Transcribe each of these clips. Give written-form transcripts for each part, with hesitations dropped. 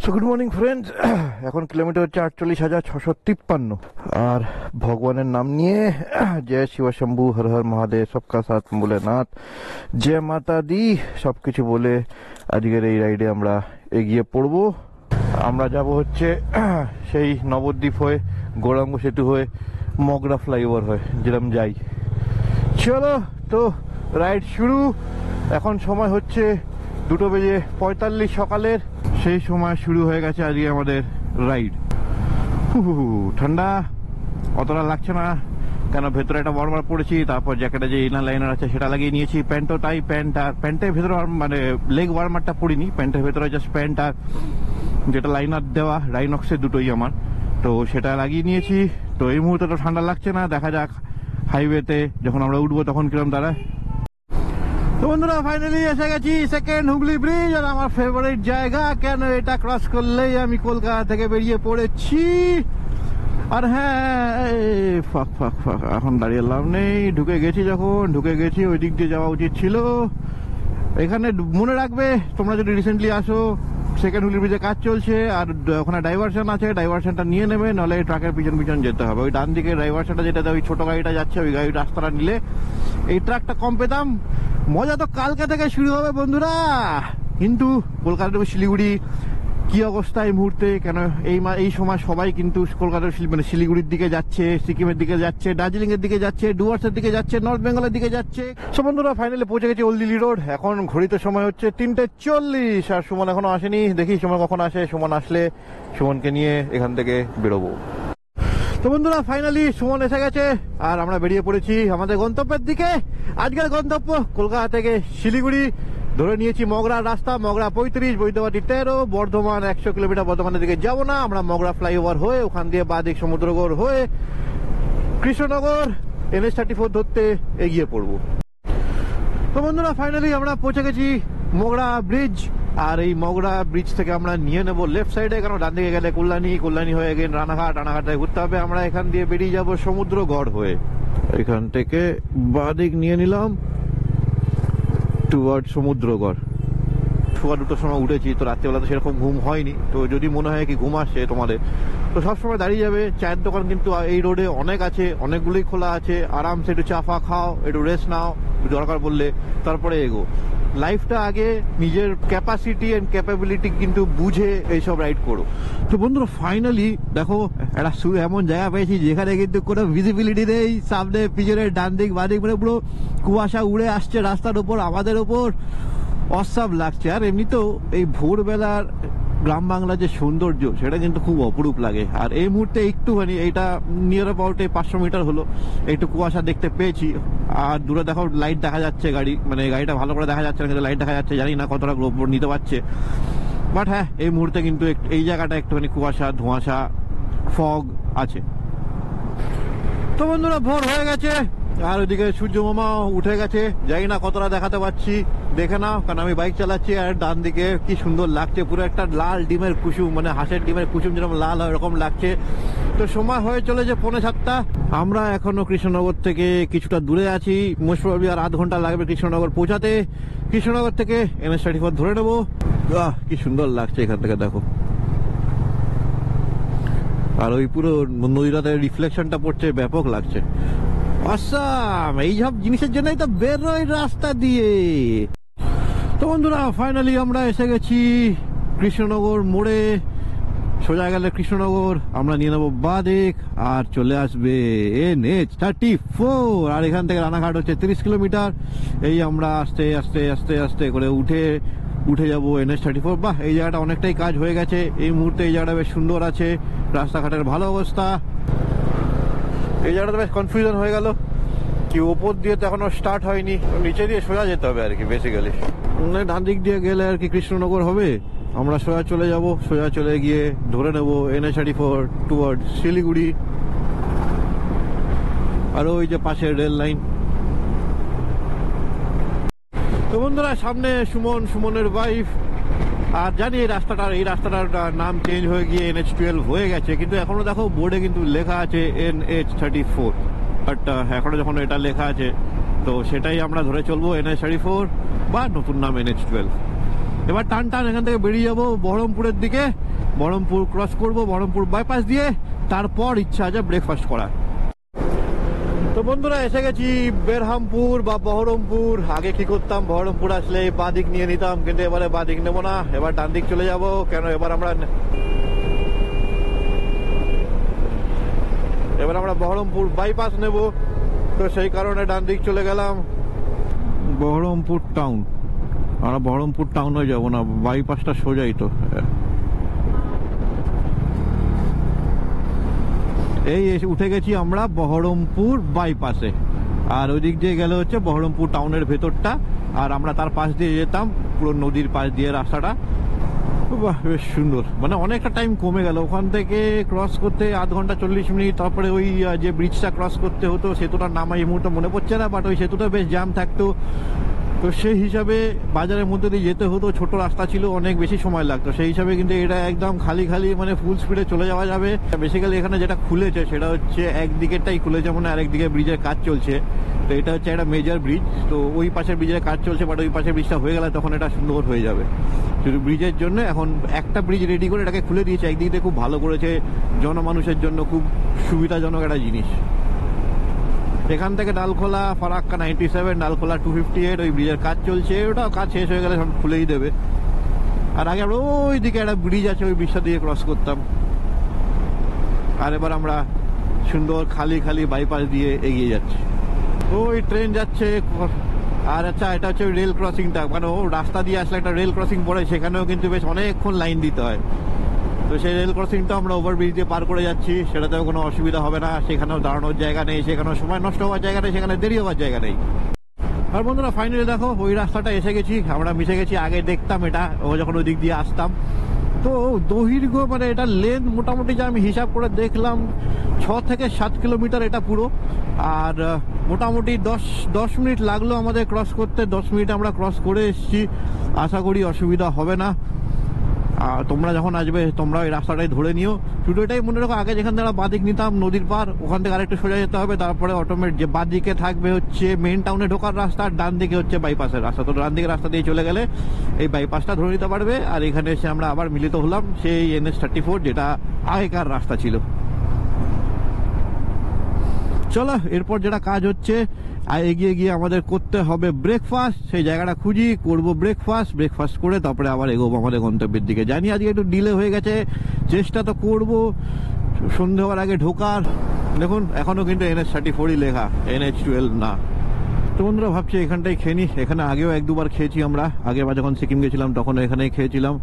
So good morning friends. এখন kilometre হচ্ছে 48,653 আর ভগবানের নাম নিয়ে জয় শিব শম্ভু হর হর মহাদেব সবকা সাথ ভোলেনাথ জয় মাতা দি সবকিছু বলে আজকের এই রাইডে আমরা এগিয়ে পড়বো। আমরা যাব হচ্ছে সেই নবদ্বীপ হয়ে গৌরাঙ্গ সেতু হয়ে মগরা ফ্লাইওভার হয়ে যেরকম যাই। চলো তো রাইড শুরু। এখন সময় হচ্ছে 2:45 সকালের। সেই সময় শুরু হয়ে গেছে আজকে আমাদের রাইড। ঠান্ডা অতটা লাগছে না, কেন ভেতরে একটা ওয়ার্মার পড়েছি, তারপর জ্যাকেটে যে ইনার লাইনার আছে সেটা লাগিয়ে নিয়েছি। প্যান্টও তাই, প্যান্ট আর প্যান্টের ভেতরে মানে লেগ ওয়ার্মারটা পরিনি, প্যান্টের ভেতরে জাস্ট প্যান্ট আর যেটা লাইনার দেওয়া রাইনক্সের দুটোই আমার, তো সেটা লাগিয়ে নিয়েছি। তো এই মুহূর্তে তো ঠান্ডা লাগছে না, দেখা যাক হাইওয়েতে যখন আমরা উঠবো তখন কিরম দাঁড়ায়। তো বন্ধুরা ফাইনালি এসে গেছি সেকেন্ড হুগলি ব্রিজ, আর আমার ফেভারিট জায়গা, কেন এটা ক্রস করলেই আমি কলকাতা থেকে বেরিয়ে পড়েছি। আর হ্যাঁ, ফাক ফাক ফাক, এখন দাঁড়িয়ে লাভ নেই, ঢুকে গেছি ওই দিক দিয়ে যাওয়া উচিত ছিল। এখানে মনে রাখবে তোমরা যদি রিসেন্টলি আসো, সেকেন্ড হুগলি ব্রিজে কাজ চলছে আর ওখানে ডাইভারশন আছে, ডাইভারশনটা নিয়ে নেবে, নাহলে ট্রাকের পিছন পিছন যেতে হবে। ওই ডান দিকে ডাইভারশনটা যেটাতে ওই ছোট গাড়িটা যাচ্ছে, ওই গাড়ির রাস্তাটা নিলে এই ট্রাকটা কম পেতাম। মজা তো কালকে থেকে শুরু হবে বন্ধুরা, কিন্তু কলকাতা থেকে শিলিগুড়ি কি অবস্থা এই মুহূর্তে, কেন এই সময় সবাই কিন্তু কলকাতার মানে শিলিগুড়ির দিকে যাচ্ছে, সিকিমের দিকে যাচ্ছে, দার্জিলিং এর দিকে যাচ্ছে, ডুয়ার্সের দিকে যাচ্ছে, নর্থ বেঙ্গলের দিকে যাচ্ছে। সো বন্ধুরা ফাইনালি পৌঁছে গেছি ওল্ড দিল্লি রোড। এখন ঘড়িতে সময় হচ্ছে 3:40 আর সুমন এখনো আসেনি। দেখি সুমন কখন আসে, সুমন আসলে সুমনকে নিয়ে এখান থেকে বেরোবো। তো বন্ধুরা ফাইনালি সুমন এসে গেছে আর আমরা বেরিয়ে পড়েছি আমাদের গন্তব্যের দিকে। আজকের গন্তব্য কলকাতা থেকে শিলিগুড়ি, ধরে নিয়েছি মগরার রাস্তা, মগরা 35, বৈদ্যবাটি 13, বর্ধমান 100 কিলোমিটার। বর্ধমানের দিকে যাবো না, আমরা মগরা ফ্লাইওভার হয়ে ওখান দিয়ে বাদিক সমুদ্রগড় হয়ে কৃষ্ণনগর NH-34 ধরতে এগিয়ে পড়বো। তো বন্ধুরা ফাইনালি আমরা পৌঁছে গেছি মগরা ব্রিজ, আর এই মগরা ব্রিজ থেকে আমরা নিয়ে নেবো লেফট সাইডে, কারণ ডান দিকে গেলে কল্যাণী হয়ে গেলে রানাঘাট ঘুরতে হবে। আমরা এখান দিয়ে বেরিয়ে যাবো সমুদ্রগড় হয়ে। এখান থেকে বাদিক নিয়ে নিলাম টুয়ার্ড সমুদ্রগড়। 2টোর সময় উঠেছি, তো রাত্রিবেলা তো সেরকম ঘুম হয়নি, তো যদি মনে হয় কি ঘুম আসছে তোমাদের, তো সবসময় দাঁড়িয়ে যাবে। চায়ের দোকান কিন্তু এই রোডে অনেক আছে, অনেকগুলোই খোলা আছে, আরামসে একটু চা ফা খাও, একটু রেস্ট নাও দরকার পড়লে, তারপরে এগো। লাইফটা আগে নিজের ক্যাপাসিটি এন্ড ক্যাপাবিলিটি কিন্তু বুঝে এইসব রাইড করো। তো বন্ধুরা ফাইনালি দেখো একটা এমন জায়গা পেয়েছি যেখানে কিন্তু কোনো ভিজিবিলিটি নেই, সামনে পিছনে ডান দিক বাদিক মানে পুরো কুয়াশা উড়ে আসছে রাস্তার উপর, আমাদের উপর অসাম লাগছে। আর এমনিতেও এই ভোরবেলার গ্রাম বাংলার যে সৌন্দর্য সেটা কিন্তু খুব অপরূপ লাগে। আর এই মুহূর্তে একটুখানি এইটা নিয়ার অ্যাবাউট 500 মিটার হলো একটু কুয়াশা দেখতে পেয়েছি। আর দূরে দেখো লাইট দেখা যাচ্ছে, গাড়িটা ভালো করে দেখা যাচ্ছে না, কিন্তু লাইট দেখা যাচ্ছে, জানি না কতটা গ্লোব নিতে পারছে। বাট হ্যাঁ, এই মুহূর্তে কিন্তু এই জায়গাটা একটুখানি কুয়াশা ধোঁয়াশা ফগ আছে। তো বন্ধুরা ভোর হয়ে গেছে আর ওইদিকে সূর্য মামা উঠে গেছে, জানি না কতটা দেখাতে পারছি, দেখে নাও, কারণ আমি বাইক চালাচ্ছি। আর ডান দিকে কি সুন্দর লাগছে, পুরো একটা লাল ডিমের কুসুম, মানে হাঁসের ডিমের কুসুম যেরকম লাল হয় এরকম লাগছে। তো সময় হয়ে চলেছে 6:45। আমরা এখনো কৃষ্ণনগর থেকে কিছুটা দূরে আছি, মোস্ট প্রবাবলি আর আধ ঘন্টা লাগবে কৃষ্ণনগর পৌঁছাতে। কৃষ্ণনগর থেকে NH-34 ধরে নেবো। কি সুন্দর লাগছে এখান থেকে দেখো, আর ওই পুরো নদীটাতে রিফ্লেকশনটা পড়ছে, ব্যাপক লাগছে। আসাম এই সব জিনিসের জন্যই তো বেরোয় রাস্তা দিয়ে। তো বন্ধুরা ফাইনালি আমরা এসে গেছি কৃষ্ণনগর মোড়ে। সোজা গেলে কৃষ্ণনগর, আমরা নিয়ে নেবো বাদিক আর চলে আসবে NH-34। আর এখান থেকে রানাঘাট হচ্ছে 30 কিলোমিটার। এই আমরা আস্তে আস্তে আস্তে আস্তে করে উঠে যাবো NH-34। বাহ, এই জায়গাটা অনেকটাই কাজ হয়ে গেছে এই মুহূর্তে, এই জায়গাটা বেশ সুন্দর আছে, রাস্তাঘাটের ভালো অবস্থা। এই জায়গাটা বেশ কনফিউশন হয়ে গেল কি ওপর দিয়ে তো এখনো স্টার্ট হয়নি, নিচে দিয়ে সোজা যেতে হবে আর কি বেসিক্যালি। ডান দিক দিয়ে গেলে আর কি কৃষ্ণনগর হবে, আমরা সোজা চলে যাব, সোজা চলে গিয়ে ধরে নেব NH-34 টুয়ার্ড শিলিগুড়ি। আর ওই যে পাশের রেল লাইন। তো বন্ধুরা সামনে সুমনের ওয়াইফ। আর জানি এই রাস্তাটার নাম চেঞ্জ হয়ে গিয়ে NH-12 হয়ে গেছে, কিন্তু এখনো দেখো বোর্ডে কিন্তু লেখা আছে NH-34। বাট এখনো যখন এটা লেখা আছে তো সেটাই আমরা ধরে চলবো, NH-34 বা নতুন নাম NH-12। এবার টান এখান থেকে বেরিয়ে যাবো বহরমপুরের দিকে। বহরমপুর ক্রস করব, বহরমপুর বাইপাস দিয়ে, তারপর ইচ্ছা আছে ব্রেকফাস্ট করা। তো বন্ধুরা এসে গেছি বেরহামপুর বা বহরমপুর। আগে কি করতাম, বহরমপুর আসলে বাঁ দিক নিয়ে নিতাম, কিন্তু এবারে বাঁ দিক নেবো না, এবার ডান দিক চলে যাব। কেন, এবার আমরা বহরমপুর বাইপাস নেব, তো সেই কারণে ডান দিক চলে গেলাম। বহরমপুর টাউন, আমরা বহরমপুর টাউনে যাবো না, বাইপাসটা সোজাই তো। এই উঠে গেছি আমরা বহরমপুর বাইপাসে, আর ওই দিক দিয়ে গেলে হচ্ছে বহরমপুর টাউনের ভেতরটা, আর আমরা তার পাশ দিয়ে যেতাম পুরো নদীর পাশ দিয়ে রাস্তাটা। বাহ, বেশ সুন্দর, মানে অনেকটা টাইম কমে গেল। ওখান থেকে ক্রস করতে আধ ঘন্টা 40 মিনিট, তারপরে ওই যে ব্রিজটা ক্রস করতে হতো, সেতুটার নাম এই মুহূর্তে মনে পড়ছে না, বাট ওই সেতুটা বেশ জ্যাম থাকতো। তো সেই হিসাবে বাজারের মধ্যে দিয়ে যেতে হতো, ছোট রাস্তা ছিল, অনেক বেশি সময় লাগতো। সেই হিসাবে কিন্তু এটা একদম খালি খালি, মানে ফুল স্পিডে চলে যাওয়া যাবে। বেসিক্যালি এখানে যেটা খুলেছে সেটা হচ্ছে একদিকেরটাই খুলেছে, মানে আরেকদিকে ব্রিজের কাজ চলছে। তো এটা হচ্ছে একটা মেজর ব্রিজ, তো ওই পাশের ব্রিজের কাজ চলছে, বাট ওই পাশের ব্রিজটা হয়ে গেলে তখন এটা সুন্দর হয়ে যাবে। শুধু ব্রিজের জন্য এখন একটা ব্রিজ রেডি করে এটাকে খুলে দিয়েছে, একদিক দিয়ে খুব ভালো করেছে, জনমানুষের জন্য খুব সুবিধাজনক একটা জিনিস। এখান থেকে ডালখোলা, ফারাক্কা 97, ডালখোলা 258, ওই ব্রিজের কাজ চলছে, ওটাও কাজ শেষ হয়ে গেলে সব খুলেই দেবে। আর আগে আমরা ওই দিকে একটা ব্রিজ আছে, ওই ব্রিজটা দিয়ে ক্রস করতাম। আর এবার আমরা সুন্দর খালি খালি বাইপাস দিয়ে এগিয়ে যাচ্ছি। ওই ট্রেন যাচ্ছে। আর আচ্ছা, এটা হচ্ছে রেল ক্রসিংটা, মানে ও রাস্তা দিয়ে আসলে একটা রেল ক্রসিং পড়ে, সেখানেও কিন্তু বেশ অনেকক্ষণ লাইন দিতে হয়। তো সেই রেল ক্রসিংটা আমরা ওভারব্রিজ দিয়ে পার করে যাচ্ছি, সেটাতেও কোনো অসুবিধা হবে না। সেখানেও দাঁড়ানোর জায়গা নেই, সেখানেও সময় নষ্ট হওয়ার জায়গা নেই, সেখানে দেরি হওয়ার জায়গা নেই। আর বন্ধুরা ফাইনালি দেখো ওই রাস্তাটা এসে গেছি, আমরা মিশে গেছি। আগে দেখতাম এটা, ও যখন ওই দিক দিয়ে আসতাম, তো দৈর্ঘ্য মানে এটা লেন্থ মোটামুটি যা আমি হিসাব করে দেখলাম 6 থেকে 7 কিলোমিটার এটা পুরো। আর মোটামুটি 10 মিনিট লাগলো আমাদের ক্রস করতে। 10 মিনিট আমরা ক্রস করে এসেছি, আশা করি অসুবিধা হবে না। আর তোমরা যখন আসবে তোমরা ওই রাস্তাটাই ধরে নিও। শুধু এটাই মনে রাখো, আগে যেখান থেকে বাঁ দিক নিতাম নদীর পার, ওখান থেকে আরেকটু সোজা যেতে হবে, তারপরে অটোমেটিক যে বাঁ দিকে থাকবে হচ্ছে মেইন টাউনে ঢোকার রাস্তা, আর ডান দিকে হচ্ছে বাইপাসের রাস্তা। তো ডান দিকে রাস্তা দিয়ে চলে গেলে এই বাইপাসটা ধরে নিতে পারবে। আর এখানে এসে আমরা আবার মিলিত হলাম সেই NH34, যেটা আগেকার রাস্তা ছিল। চলো এরপর যেটা কাজ হচ্ছে, এগিয়ে গিয়ে আমাদের করতে হবে ব্রেকফাস্ট। সেই জায়গাটা খুঁজি, করব ব্রেকফাস্ট করে তারপরে আবার এগোবো আমাদের গন্তব্যের দিকে। জানি আজকে একটু ডিলে হয়ে গেছে, চেষ্টা তো করব সন্ধে হওয়ার আগে ঢোকার। দেখুন এখনো কিন্তু NH34ই লেখা, NH12 না। তো বন্ধুরা ভাবছি এখানটাই খেয়ে নি। এখানে আগেও 1-2 বার খেয়েছি আমরা, আগেরবার যখন সিকিম গেছিলাম তখন এখানেই খেয়েছিলাম,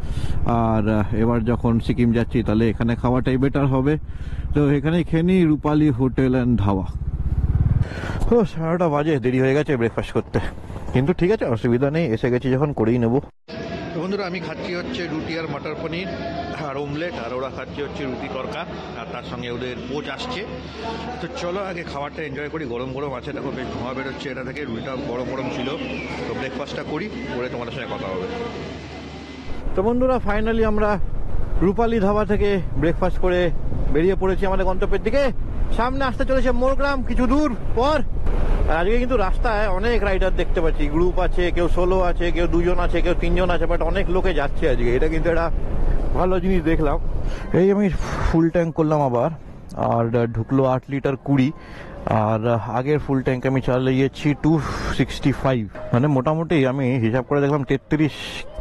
আর এবার যখন সিকিম যাচ্ছি তাহলে এখানে খাওয়াটাই বেটার হবে। তো এখানেই খেয়ে নি, রূপালী হোটেল অ্যান্ড ধাবা। ও 11টা বাজে, দেরি হয়ে গেছে ব্রেকফাস্ট করতে, কিন্তু ঠিক আছে, অসুবিধা নেই, এসে গেছি যখন করেই নেবো। তো বন্ধুরা আমি খাচ্ছি হচ্ছে রুটি আর মটর পনির আর অমলেট, আর ওরা খাচ্ছে হচ্ছে রুটি তরকা, আর তার সঙ্গে ওদের পোচ আসছে। তো চলো আগে খাবারটা এনজয় করি। গরম গরম আছে, দেখো বেশ ধোঁয়া বেরোচ্ছে এটা থেকে, রুটিটা গরম গরম ছিল। তো ব্রেকফাস্টটা করি, করে তোমাদের সঙ্গে কথা হবে। তো বন্ধুরা ফাইনালি আমরা রূপালী ধাবা থেকে ব্রেকফাস্ট করে বেরিয়ে পড়েছি আমাদের গন্তব্যের দিকে। সামনে আসতে চলেছে মোরগ্রাম কিছু দূর পর। আর আজকে কিন্তু রাস্তায় অনেক রাইডার দেখতে পাচ্ছি, গ্রুপ আছে, কেউ সোলো আছে, কেউ 2 জন আছে, কেউ 3 জন আছে, বাট অনেক লোকে যাচ্ছে আজকে। এটা কিন্তু একটা ভালো জিনিস দেখলাম। এই আমি ফুল ট্যাঙ্ক করলাম আবার, আর ঢুকলো 8 লিটার 20। আর আগের ফুল ট্যাঙ্ক আমি চালিয়েছি 265, মানে মোটামুটি আমি হিসাব করে দেখলাম 33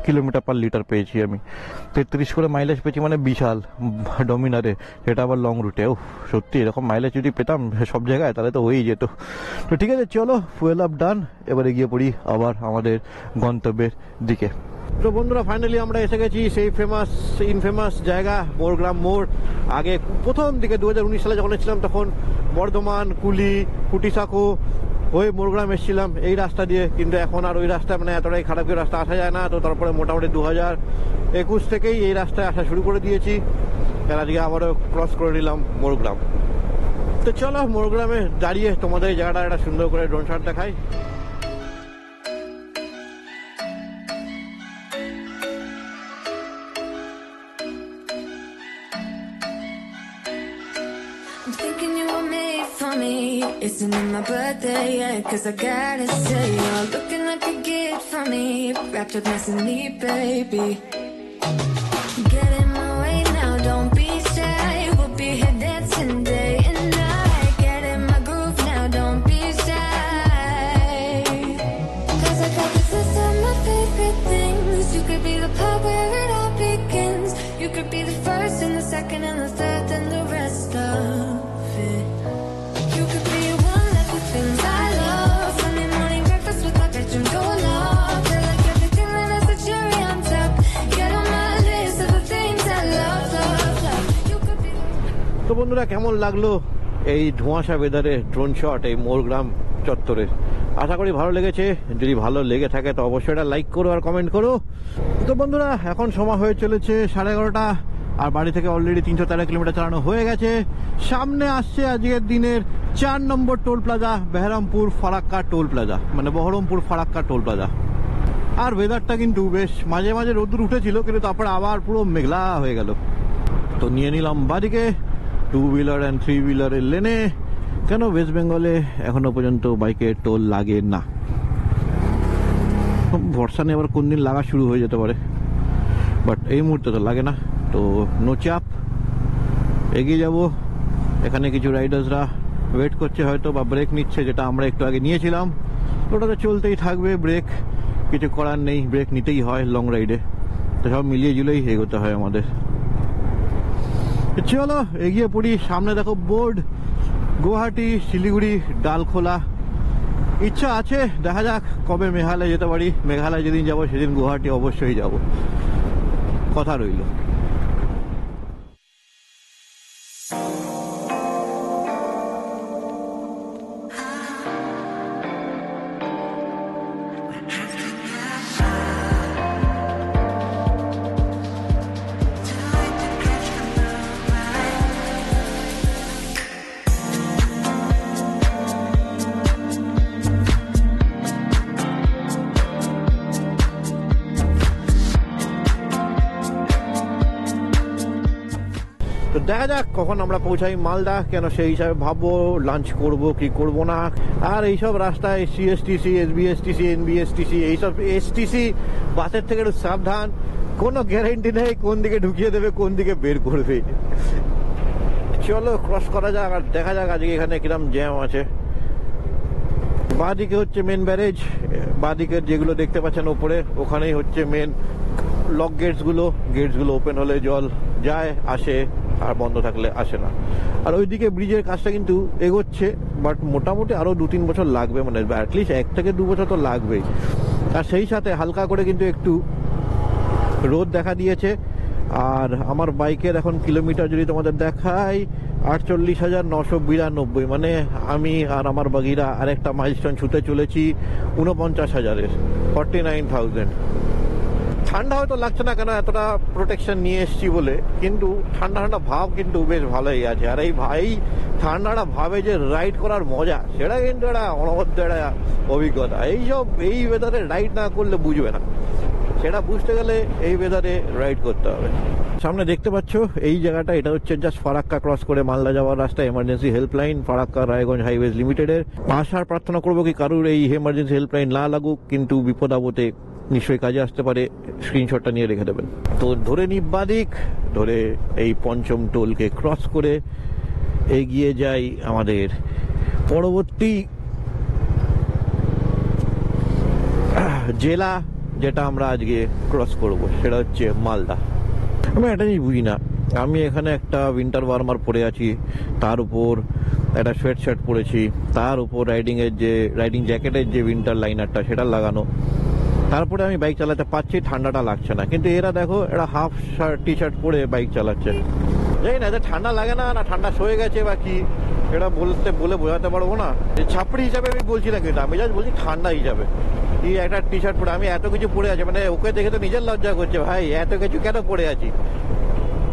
কিলোমিটার পার লিটার পেয়েছি আমি। 33 করে মাইলেজ পেয়েছি, মানে বিশাল ডমিনারে, সেটা আবার লং রুটে। ও সত্যি এরকম মাইলেজ যদি পেতাম সব জায়গায় তাহলে তো হয়েই যেত। তো ঠিক আছে চলো, ফুয়েল আপ ডান, এবারে গিয়ে পড়ি আবার আমাদের গন্তব্যের দিকে। তো বন্ধুরা ফাইনালি আমরা এসে গেছি সেই ইনফেমাস জায়গা মোরগ্রাম মোড়। আগে প্রথম দিকে 2019 সালে যখন এসেছিলাম তখন বর্ধমান, কুলি, কুটিসাঁকো হয়ে মোরগ্রাম এসেছিলাম এই রাস্তা দিয়ে, কিন্তু এখন আর ওই রাস্তা মানে এতটাই খারাপ করে রাস্তা আসা যায় না। তো তারপরে মোটামুটি 2021 থেকেই এই রাস্তায় আসা শুরু করে দিয়েছি, আর আজকে আবারও ক্রস করে নিলাম মোরগ্রাম। তো চলো মোরগ্রামে দাঁড়িয়ে তোমাদের এই জায়গাটা একটা সুন্দর করে ড্রোন শট দেখাই। I'm thinking you were made for me. Isn't it my birthday yet? 'Cause I gotta say you're looking like a gift for me, wrapped up nice and neat, baby. Get in my way now, second and the third, then the rest of it. You could be one of the things I love. Sunday morning breakfast with my bedroom door locked. I like everything that has a cherry on top. Get on my list of the things I love, love, love. You could be. তো বন্ধুরা, কেমন লাগলো এই ধোঁয়াশা ওয়েদারে drone shot এই মোরগ্রাম চত্বরে? আশা করি ভালো লেগেছে। যদি ভালো লেগে থাকে তো অবশ্যই এটা লাইক করো আর কমেন্ট করো। তো বন্ধুরা, এখন সময় হয়ে চলেছে 11:30, আর বাড়ি থেকে অলরেডি 313 কিলোমিটার চালানো হয়ে গেছে। সামনে আসছে আজকের দিনের 4 নম্বর toll plaza, Behrampur Farakka toll plaza, মানে বহরমপুর ফারাক্কা টোল প্লাজা। আর ওয়েদারটা কিন্তু বেশ, মাঝে মাঝে রোদ্দুর উঠেছিল, কিন্তু তারপরে আবার পুরো মেঘলা হয়ে গেল। তো নিয়ে নিলাম বাদিকে 2 হুইলার অ্যান্ড 3 হুইলারের লেনে। কেন ওয়েস্ট বেঙ্গলে এখনো পর্যন্ত বাইকের টোল লাগে না? ভরসা নেই, আবার কোন দিন লাগা শুরু হয়ে যেতে পারে, বাট এই মুহূর্তে তো লাগে না। তো নো চাপ, এগিয়ে যাব। এখানে কিছু রাইডার্সরা ওয়েট করছে হয়তো, বা ব্রেক নিচ্ছে, যেটা আমরা একটু আগে নিয়েছিলাম। ওটা তো চলতেই থাকবে, ব্রেক কিছু করার নেই, ব্রেক নিতেই হয় লং রাইডে। তো সব মিলিয়ে জুলেই এগোতে হয় আমাদের। চলো এগিয়ে পড়ি। সামনে দেখো বোর্ড, গুয়াহাটি, শিলিগুড়ি, ডালখোলা। ইচ্ছা আছে, দেখা যাক কবে মেঘালয় যেতে পারি। মেঘালয় যেদিন যাবো সেদিন গুয়াহাটি অবশ্যই যাব, কথা রইল। তো দেখা যাক কখন আমরা পৌঁছাই মালদা, কেন সেই হিসাবে ভাববো লাঞ্চ করব কি করব না। আর এইসব রাস্তায় সিএসটিসি, এসবিএসটিসি, এনবিএসটিসি, এইসব এসটিসি বাসের থেকে একটু সাবধান। কোনো গ্যারেন্টি নেই কোন দিকে ঢুকিয়ে দেবে, কোন দিকে বের করবে। চলো ক্রস করা যাক আর দেখা যাক আজকে এখানে কিরম জ্যাম আছে। বাঁদিকে হচ্ছে মেন ব্যারেজ, বাঁদিকের যেগুলো দেখতে পাচ্ছেন ওপরে, ওখানেই হচ্ছে মেন লক গেটসগুলো। গেটসগুলো ওপেন হলে জল যায়, আসে, আর বন্ধ থাকলে আসে না। আর ওইদিকে ব্রিজের কাজটা কিন্তু এগোচ্ছে, বাট মোটামুটি আরো 2-3 বছর লাগবে, মানে অ্যাটলিস্ট 1 থেকে 2 বছর তো লাগবেই। আর সেই সাথে হালকা করে কিন্তু একটু রোদ দেখা দিয়েছে। আর আমার বাইকের এখন কিলোমিটার যদি তোমাদের দেখাই, 48,992, মানে আমি আর আমার বাগিরা আরেকটা মাইলস্টোন ছুতে চলেছি 49,000-এর, 49,000। ঠান্ডা হয়তো লাগছে না, কেন এতটা প্রোটেকশন নিয়ে এসছি বলে, কিন্তু ঠান্ডা ঠান্ডা ভাব কিন্তু বেশ ভালোই আছে। আর এই ঠান্ডাটা ভাবে যে রাইড করার মজা, সেটা কিন্তু একটা অনবদ্য একটা অভিজ্ঞতা। এই ওয়েদারে রাইড না করলে বুঝবে না, সেটা বুঝতে গেলে এই ওয়েদারে রাইড করতে হবে। সামনে দেখতে পাচ্ছ এই জায়গাটা, এটা হচ্ছে জাস্ট ফারাক্কা ক্রস করে মালদা যাওয়ার রাস্তা, emergency helpline Farakka Raiganj highways লিমিটেডের। আশার প্রার্থনা করবো কি কারুর এই এমার্জেন্সি হেল্পলাইন না লাগুক, কিন্তু বিপদ আপদে নিশ্চয়ই কাজে আসতে পারে, স্ক্রিনশটটা নিয়ে রেখে দেবেন। তো ধরে নি বাদিক, ধরে এই পঞ্চম টোলকে ক্রস করে এগিয়ে যাই আমাদের পরবর্তী জেলা, যেটা আমরা আজকে ক্রস করব, সেটা হচ্ছে মালদা। আমি একটা জিনিস বুঝি না, আমি এখানে একটা উইন্টার ওয়ার্মার পরে আছি, তার উপর একটা সোয়েট শার্ট পরেছি, তার উপর রাইডিং জ্যাকেটের যে উইন্টার লাইনারটা সেটা লাগানো, তারপরে আমি বাইক চালাতে পারছি, ঠান্ডাটা লাগছে না। কিন্তু এরা দেখো, এরা হাফ টি শার্ট পরে বাইক চালাচ্ছে। জানি না এদের ঠান্ডা লাগে না, না ঠান্ডা সয়ে গেছে বা কি, এটা বলে বোঝাতে পারবো না। ছাপড়ি হিসাবে আমি বলছি না, কিন্তু আমি জাস্ট বলছি ঠান্ডা হিসাবে। এই একটা টি শার্ট পরে আমি এত কিছু পরে আছি, মানে ওকে দেখে তো নিজের লজ্জা করছে, ভাই এত কিছু কেন পরে আছি।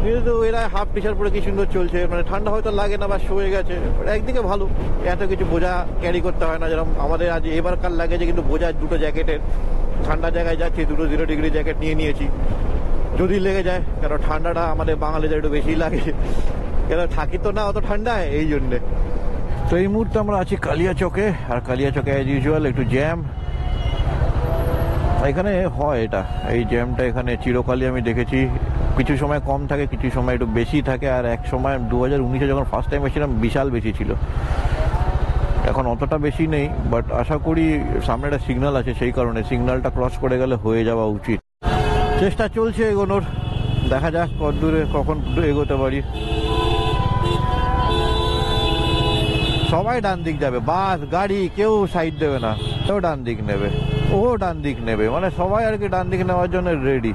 কিন্তু এরা হাফ টি শার্ট পরে কি সুন্দর চলছে, মানে ঠান্ডা হয়তো লাগে না বা সয়ে গেছে। একদিকে ভালো, এত কিছু বোঝা ক্যারি করতে হয় না, যেরকম আমাদের আজ এবারকার লাগেছে কিন্তু বোঝা দুটো জ্যাকেটের। ঠান্ডা জায়গায় যাচ্ছি, 0 ডিগ্রি জ্যাকেট নিয়েছি যদি লেগে যায়, কেন ঠান্ডাটা আমাদের বাঙালিদের একটু বেশি লাগে, কেন থাকি তো না অত ঠান্ডায়, এই জন্যে। তো এই মুহূর্তে আমরা আছি কালিয়া চকে, আর কালিয়া চকে অ্যাজ ইউজুয়াল একটু জ্যাম এখানে হয়। এই জ্যামটা এখানে চিরকালই আমি দেখেছি, কিছু সময় কম থাকে, কিছু সময় একটু বেশি থাকে। আর এক সময় 2019-এ যখন ফার্স্ট টাইম এসেছিলাম বিশাল বেশি ছিল, এখন অতটা বেশি নেই। বাট আশা করি সামনে একটা সিগন্যাল আছে, সেই কারণে সিগন্যালটা ক্রস করে গেলে হয়ে যাওয়া উচিত। চেষ্টা চলছে এগোনোর, দেখা যাক কত দূরে কখন এগোতে পারি। সবাই ডান দিক যাবে, বাস গাড়ি কেউ সাইড দেবে না, কেউ ডান দিক নেবে, ও ডান দিক নেবে, মানে সবাই আর কি ডান দিক নেওয়ার জন্য রেডি।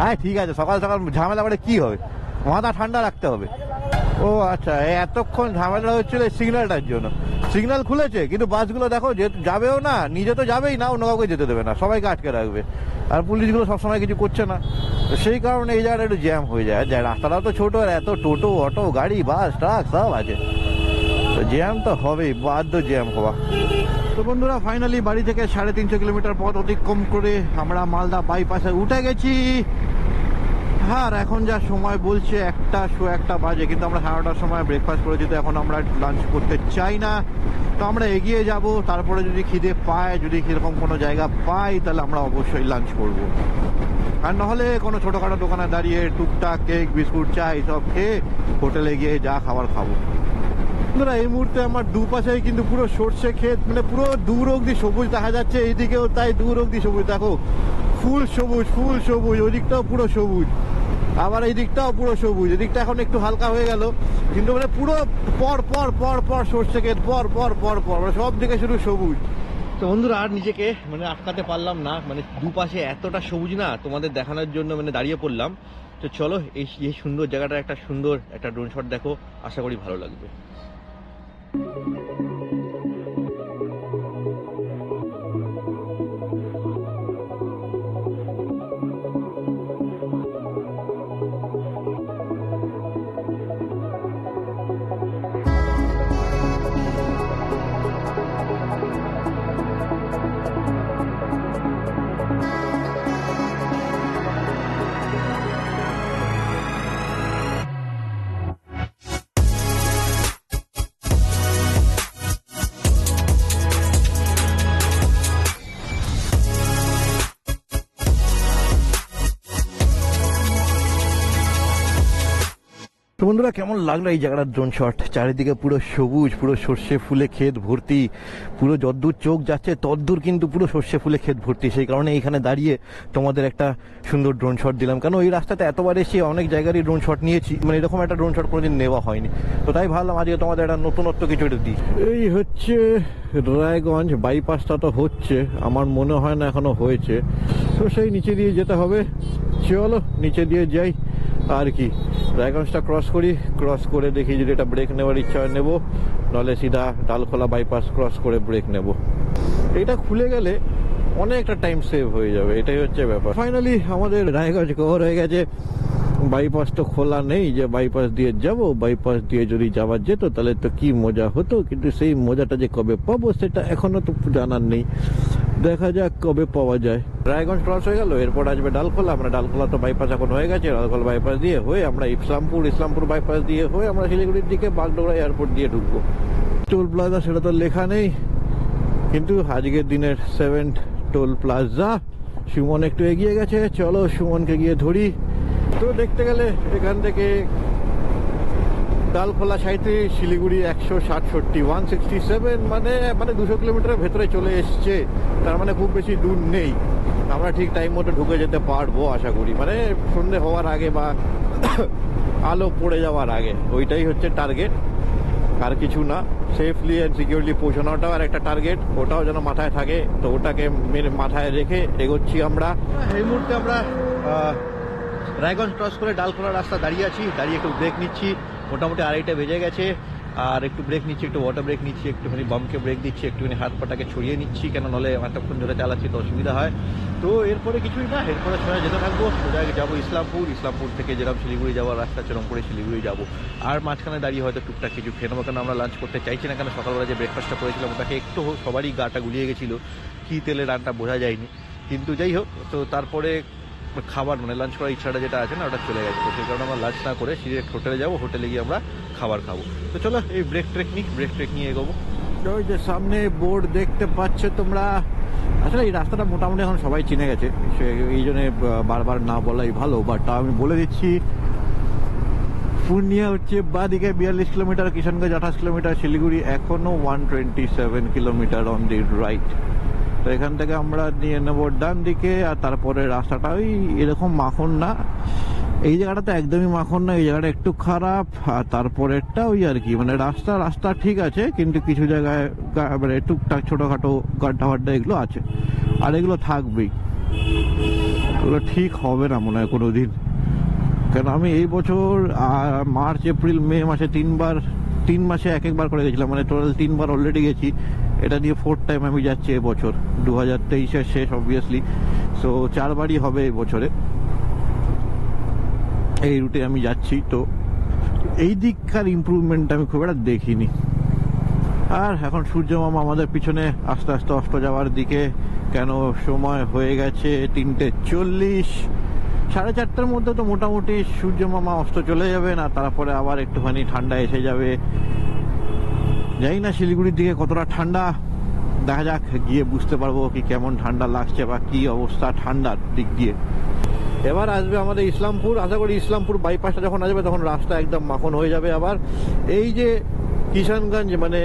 হ্যাঁ ঠিক আছে, সকাল সকাল ঝামেলা করে কি হবে, মাথা ঠান্ডা রাখতে হবে। ও আচ্ছা, এতক্ষণ ঝামেলা হচ্ছিল সিগন্যালটার জন্য। সিগন্যাল খুলেছে কিন্তু বাসগুলো দেখো যাবেও না, নিজে তো যাবেই না, অন্য কাউকে যেতে দেবে না, সবাইকে আটকে রাখবে। আর পুলিশগুলো সবসময় কিছু করছে না, তো সেই কারণে এই জায়গাটা একটু জ্যাম হয়ে যায়। রাস্তাটাও তো ছোট, আর এত টোটো অটো গাড়ি বাস ট্রাক সব আছে, তো জ্যাম তো হবেই, বাধ্য জ্যাম হওয়া। তো বন্ধুরা ফাইনালি বাড়ি থেকে 350 কিলোমিটার পথ অতিক্রম করে আমরা মালদা বাইপাসে উঠে গেছি। আর এখন যা সময় বলছে 1:01 বাজে, কিন্তু আমরা 11টার সময় ব্রেকফাস্ট করেছি, তো এখন আমরা লাঞ্চ করতে চাই না, তো আমরা এগিয়ে যাব। তারপরে যদি খিদে পায়, যদি সেরকম কোনো জায়গা পাই, তাহলে আমরা অবশ্যই লাঞ্চ করব। আর নাহলে কোনো ছোটোখাটো দোকানে দাঁড়িয়ে টুকটাক কেক বিস্কুট চা এইসব খেয়ে হোটেলে গিয়ে যা খাবার খাবো। বন্ধুরা এই মুহূর্তে আমার দুপাশেই কিন্তু পুরো সর্ষে ক্ষেত, মানে পুরো দূর অব্দি সবুজ দেখা যাচ্ছে, এইদিকেও তাই দূর অব্দি সবুজ, দেখো ফুল সবুজ ফুল সবুজ, ওই দিকটাও পুরো সবুজ, আবার এই দিকটাও পুরো সবুজ। এদিকটা এখন একটু হালকা হয়ে গেল, কিন্তু মানে পুরো পর পর পর পর সর্ষে ক্ষেত, পর পর পর পর, মানে সব দিকে শুধু সবুজ। তো বন্ধুরা আর নিজেকে মানে আটকাতে পারলাম না, মানে দুপাশে এতটা সবুজ না, তোমাদের দেখানোর জন্য মানে দাঁড়িয়ে পড়লাম। তো চলো এই সুন্দর জায়গাটা একটা সুন্দর একটা ড্রোন শট দেখো, আশা করি ভালো লাগবে। তো বন্ধুরা কেমন লাগলো এই জায়গাটার ড্রোন শট? চারিদিকে পুরো সবুজ, পুরো সর্ষে ফুলে ক্ষেত ভর্তি, পুরো যদ্দূর চোখ যাচ্ছে তদ্দূর কিন্তু পুরো সর্ষে ফুলে ক্ষেত ভর্তি। সেই কারণে এইখানে দাঁড়িয়ে তোমাদের একটা সুন্দর ড্রোন শট দিলাম, কারণ ওই রাস্তাতে এতবার এসে অনেক জায়গারই ড্রোন শট নিয়েছি, মানে এরকম একটা ড্রোন শট কোনোদিন নেওয়া হয়নি, তো তাই ভাবলাম আজকে তোমাদের একটা নতুনত্ব কিছু একটা দিই। এই হচ্ছে রায়গঞ্জ বাইপাসটা, তো হচ্ছে আমার মনে হয় না এখনো হয়েছে, তো সেই নিচে দিয়ে যেতে হবে। চলো নিচে দিয়ে যাই আর কি, রায়গঞ্জটা ক্রস করি, ক্রস করে দেখি যদি এটা ব্রেক নেওয়ার ইচ্ছা হয় নেবো, নাহলে সিধা ডালখোলা বাইপাস ক্রস করে ব্রেক নেব। এটা খুলে গেলে অনেকটা টাইম সেভ হয়ে যাবে, এটাই হচ্ছে ব্যাপার। ফাইনালি আমাদের রায়গঞ্জ কভার হয়ে গেছে। বাইপাস তো খোলা নেই যে বাইপাস দিয়ে যাব, বাইপাস দিয়ে যদি যাওয়া যেত তাহলে তো কি মজা হতো, কিন্তু সেই মজাটা যে কবে পাবো সেটা এখনো তো জানার নেই, দেখা যাক কবে পাওয়া যায়। রায়গঞ্জ ক্রস হয়ে গেল, এরপর আসবে ডালখোলা। আমরা ডালখোলা তো বাইপাস এখন হয়ে গেছে, ডালখোলা বাইপাস দিয়ে হয়ে আমরা ইসলামপুর বাইপাস দিয়ে হয়ে আমরা শিলিগুড়ির দিকে বাগডোগরা এয়ারপোর্ট দিয়ে ঢুকবো। টোল প্লাজা সেটা তো লেখা নেই, কিন্তু আজকের দিনের 7 টোল প্লাজা। সুমন একটু এগিয়ে গেছে, চলো সুমনকে গিয়ে ধরি। তো দেখতে গেলে এখান থেকে ডালখোলা 37, শিলিগুড়ি 167, 167, মানে 200 কিলোমিটারের ভেতরে চলে এসছে, তার মানে খুব বেশি দূর নেই। আমরা ঠিক টাইম মতো ঢুকে যেতে পারবো আশা করি, মানে সন্ধে হওয়ার আগে বা আলো পড়ে যাওয়ার আগে, ওইটাই হচ্ছে টার্গেট, আর কিছু না। সেফলি অ্যান্ড সিকিউরলি পৌঁছানোটাও আর একটা টার্গেট, ওটাও যেন মাথায় থাকে, তো ওটাকে মাথায় রেখে এগোচ্ছি আমরা। এই মুহূর্তে আমরা রায়গঞ্জ ক্রস করে ডালখোলা রাস্তা দাঁড়িয়ে আছি, দাঁড়িয়ে একটু ব্রেক নিচ্ছি। মোটামুটি 2:30 বেজে গেছে, আর একটু ব্রেক নিচ্ছি, একটু ওয়াটার ব্রেক নিচ্ছি, একটুখানি বামকে ব্রেক দিচ্ছি, একটুখানি হাত পাটাকে ছড়িয়ে নিচ্ছি, কেন নলে এতক্ষণ ধরে চালাচ্ছি তো অসুবিধা হয়। তো এরপরে কিছুই না, এরপরে সোজা যেতে থাকবো, সোজা যাবো ইসলামপুর থেকে যেরকম শিলিগুড়ি যাওয়ার রাস্তা সেরকম করে শিলিগুড়ি যাবো। আর মাঝখানে দাঁড়িয়ে হয়তো টুকটাক কিছু খেয়ে নেবো, কেন আমরা লাঞ্চ করতে চাইছি না, কেন সকালবেলা যে ব্রেকফাস্টটা করেছিলাম ওটাকে একটু সবারই গাটা গুলিয়ে গেছিলো, কী তেলে রান্না বোঝা যায়নি, কিন্তু যাই হোক, তো তারপরে খাবার মানে লাঞ্চ করার ইচ্ছাটা যেটা আছে না ওটা চলে গেছে, তো সেই কারণে আমরা লাঞ্চ না করে সিরিয়াস হোটেলে যাবো, হোটেলে গিয়ে আমরা খাবার খাবো। তো চলো এই ব্রেক ট্রেক নিয়ে এগোবো। ওই যে সামনে বোর্ড দেখতে পাচ্ছ তোমরা, আসলে এই রাস্তাটা মোটামুটি এখন সবাই চিনে গেছে, এই জন্য বারবার না বলাই ভালো, বাট আমি বলে দিচ্ছি পূর্ণিয়া হচ্ছে বাদিকে 42 কিলোমিটার, কিষানগঞ্জ 28 কিলোমিটার, শিলিগুড়ি এখনো 127 কিলোমিটার অন দি রাইট। তো এখান থেকে আমরা নিয়ে নেবো ডান দিকে, আর তারপরে রাস্তাটা ওই এরকম মাখন না, এই জায়গাটা তো একদমই মাখন না, এই জায়গাটা একটু খারাপ, আর তারপরেরটা ওই আর কি, মানে রাস্তা ঠিক আছে, কিন্তু কিছু জায়গায় মানে টুকটাক ছোটখাটো গাড্ডা ফাড্ডা এগুলো আছে, আর এগুলো থাকবেই, এগুলো ঠিক হবে না মনে হয় কোনোদিন। কেন আমি এই বছর মার্চ এপ্রিল মে মাসে 3 মাসে এক একবার করে গেছিলাম, মানে টোটাল 3 বার অলরেডি গেছি, এটা দিয়ে 4th টাইম আমি যাচ্ছি এবছর, 2023-এর শেষ অবভিয়াসলি, সো 4 বারই হবে এই বছরে এই রুটে আমি যাচ্ছি। তো এই দিককার ইমপ্রুভমেন্ট আমি খুব একটা দেখিনি। আর এখন সূর্য মামা আমাদের পিছনে আস্তে আস্তে অস্ত যাওয়ার দিকে, কেন সময় হয়ে গেছে 3:40, 4:30টার মধ্যে তো মোটামুটি সূর্য মামা অস্ত চলে যাবে, না তারপরে আবার একটুখানি ঠান্ডা এসে যাবে। জানি না শিলিগুড়ির দিকে কতটা ঠান্ডা, দেখা যাক, গিয়ে বুঝতে পারবো কি কেমন ঠান্ডা লাগছে বা কি অবস্থা ঠান্ডার দিক দিয়ে। এবার আসবে আমাদের ইসলামপুর, আশা করি ইসলামপুর বাইপাসটা যখন আসবে তখন রাস্তা একদম মাখন হয়ে যাবে। আবার এই যে কিষানগঞ্জ, মানে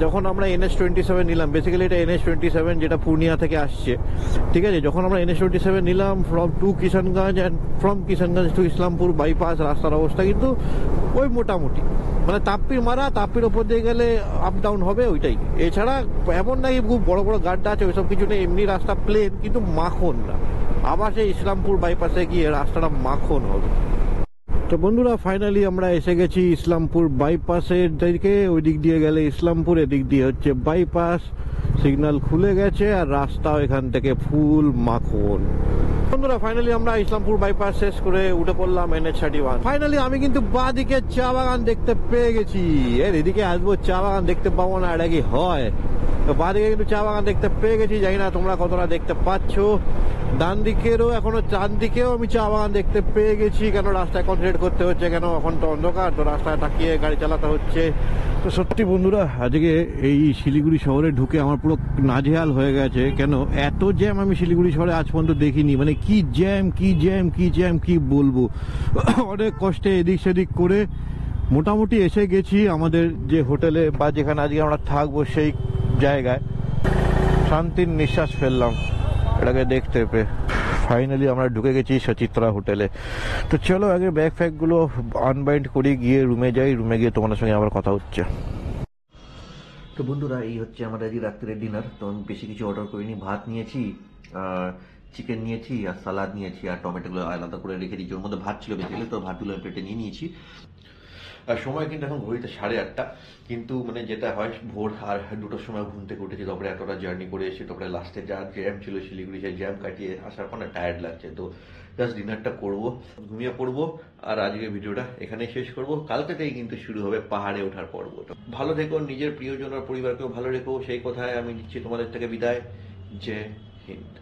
যখন আমরা NH27 নিলাম, বেসিক্যালি এটা NH27 যেটা পূর্ণিয়া থেকে আসছে, ঠিক আছে, যখন আমরা NH27 নিলাম from to Kishanganj and from Kishanganj to Islampur bypass, রাস্তার অবস্থা কিন্তু ওই মোটামুটি, মানে তাপ্পির ওপর দিয়ে গেলে আপ ডাউন হবে ওইটাই, এছাড়া এমন নাকি খুব বড় বড় গাড্ডা আছে ওইসব কিছু নেই, এমনি রাস্তা প্লেন, কিন্তু মাখন না। আবার সেই ইসলামপুর বাইপাসে গিয়ে রাস্তাটা মাখন হবে। তো বন্ধুরা ফাইনালি আমরা এসে গেছি ইসলামপুর বাইপাসের দিকে, ওই দিক দিয়ে গেলে ইসলামপুর, এদিক দিয়ে হচ্ছে বাইপাস, সিগন্যাল খুলে গেছে আর রাস্তাও এখান থেকে ফুল মাখন। বন্ধুরা ফাইনালি আমরা ইসলামপুর বাইপাস শেষ করে উঠে পড়লাম NH31। ফাইনালি আমি কিন্তু বাঁ দিকে চা বাগান দেখতে পেয়ে গেছি, এর এদিকে আসবো চা বাগান দেখতে পাবো না, এটা কি হয়? তো বাঁ দিকে কিন্তু চা বাগান দেখতে পেয়ে গেছি, জানি না তোমরা কতটা দেখতে পাচ্ছ। ডান দিকেরও এখনো, চার দিকেও আমি চা বাগান দেখতে পেয়ে গেছি, কেন রাস্তায় কনসেন্ট্রেট করতে হচ্ছে, কেন এখন তো অন্ধকার, তো রাস্তায় তাকিয়ে গাড়ি চালাতে হচ্ছে। তো সত্যি বন্ধুরা আজকে এই শিলিগুড়ি শহরে ঢুকে আমার পুরো নাজেহাল হয়ে গেছে, কেন এত জ্যাম আমি শিলিগুড়ি শহরে আজ পর্যন্ত দেখিনি, মানে কি জ্যাম কি বলবো। অনেক কষ্টে এদিক সেদিক করে মোটামুটি এসে গেছি আমাদের যে হোটেলে বা যেখানে আজকে আমরা থাকবো সেই জায়গায়, শান্তির নিঃশ্বাস ফেললাম এটাকে দেখতে পেয়ে। ফাইনালি আমরা ঢুকে গেছি সচিত্রা হোটেলে। তো চলো আগে ব্যাগ ফ্যাগ গুলো আনবাইন্ড করি, গিয়ে রুমে যাই, রুমে গিয়ে তোমাদের সঙ্গে আবার কথা হচ্ছে। তো বন্ধুরা এই হচ্ছে আমাদের আজকে রাত্রের ডিনার। তো আমি বেশি কিছু অর্ডার করিনি, ভাত নিয়েছি, চিকেন নিয়েছি আর সালাদ নিয়েছি, আর টমেটোগুলো আলাদা করে রেখে দিয়েছি, ওর মধ্যে ভাত ছিল বেশি, তো ভাতগুলো প্লেটে নিয়ে নিয়েছি। আর সময় কিন্তু এখন ঘড়িতে 8:30, কিন্তু মানে যেটা হয় ভোর আর 2টোর সময় ঘুম থেকে উঠেছি, তারপরে এতটা জার্নি করে এসে তারপরে লাস্টে যা জ্যাম ছিল শিলিগুড়ি, সেই জ্যাম কাটিয়ে আসার পর না টায়ার্ড লাগছে, তো জাস্ট ডিনারটা করবো, ঘুমিয়ে পড়বো, আর আজকে ভিডিওটা এখানেই শেষ করবো। কালকে থেকেই কিন্তু শুরু হবে পাহাড়ে ওঠার পর্ব। তো ভালো থেকো, নিজের প্রিয়জন আর পরিবারকেও ভালো রেখো, সেই কথায় আমি দিচ্ছি তোমাদের থেকে বিদায়। জয় হিন্দ।